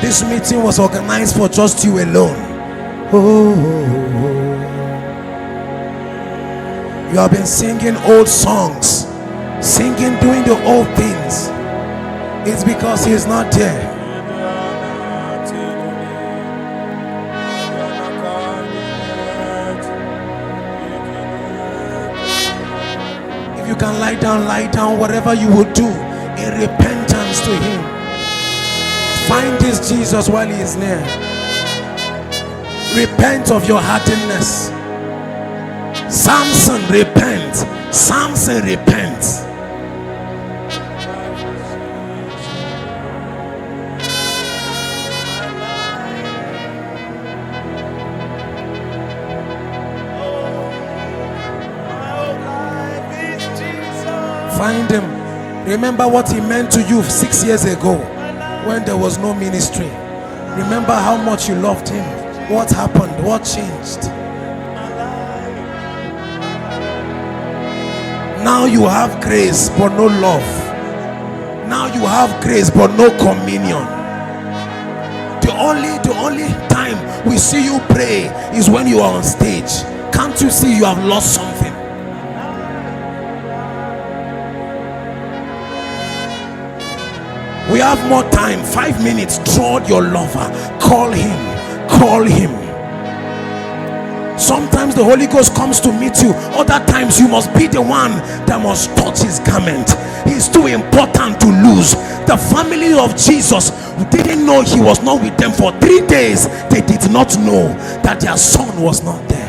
This meeting was organized for just you alone. You have been singing old songs, singing, doing the old things. It's because He's not there. If you can lie down, whatever you will do in repentance to Him. Find this Jesus while He is near. Repent of your hardness. Samson, repent. Samson, repent. Find Him. Remember what He meant to you 6 years ago when there was no ministry. Remember how much you loved Him. What happened? What changed? Now you have grace but no love. Now you have grace but no communion. The only time we see you pray is when you are on stage. Can't you see you have lost something? We have more time. 5 minutes. Draw your lover. Call him. Call him. Sometimes the Holy Ghost comes to meet you. Other times you must be the one that must touch His garment. He's too important to lose. The family of Jesus didn't know He was not with them for 3 days. They did not know that their son was not there.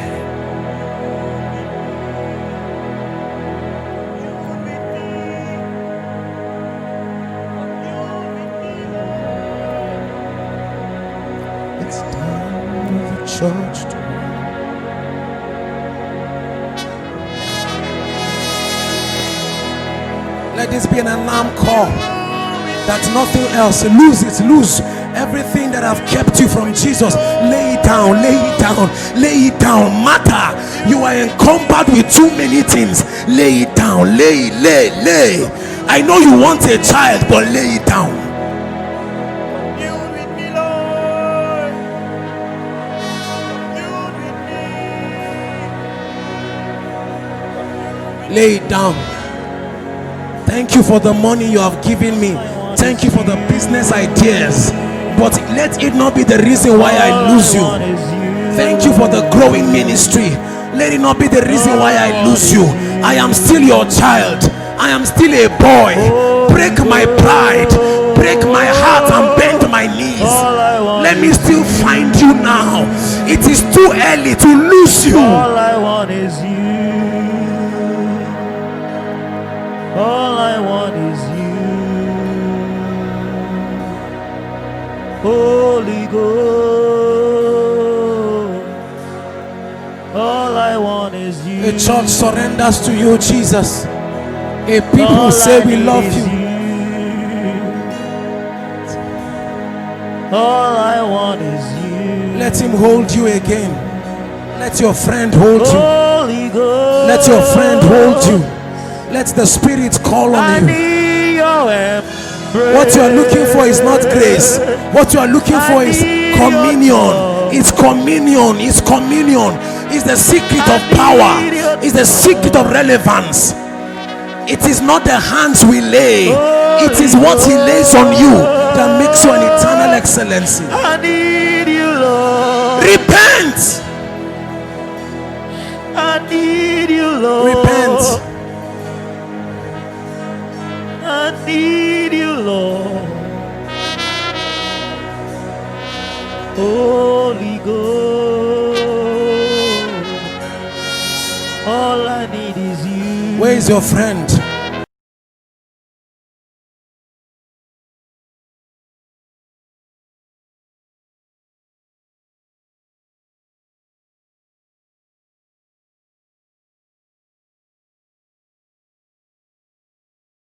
It's time for the church to let this be an alarm call that nothing else. Lose it. Lose everything that have kept you from Jesus. Lay it down. Lay it down. Lay it down. Matter. You are encumbered with too many things. Lay it down. Lay. I know you want a child, but lay it down. Lay it down. Thank you for the money you have given me. Thank you for the business ideas. But let it not be the reason why I lose you. Thank you for the growing ministry. Let it not be the reason why I lose you. I am still your child. I am still a boy. Break my pride. Break my heart and bend my knees. Let me still find you now. It is too early to lose you. All I want is you. All I want is you, Holy Ghost. All I want is you. A church surrenders to you, Jesus. A people say we love you. All I want is you. Let Him hold you again. Let your friend hold you. Holy Ghost. Let your friend hold you. Let the Spirit call on you. What you are looking for is not grace. What you are looking for is communion. It's communion. It's communion. It's the secret of power. It's the secret of relevance. It is not the hands we lay. It is what He lays on you that makes you an eternal excellency. I need you, Lord. Repent. I need you, Lord. Repent. I need you, Lord. Holy Ghost. All I need is you. Where is your friend?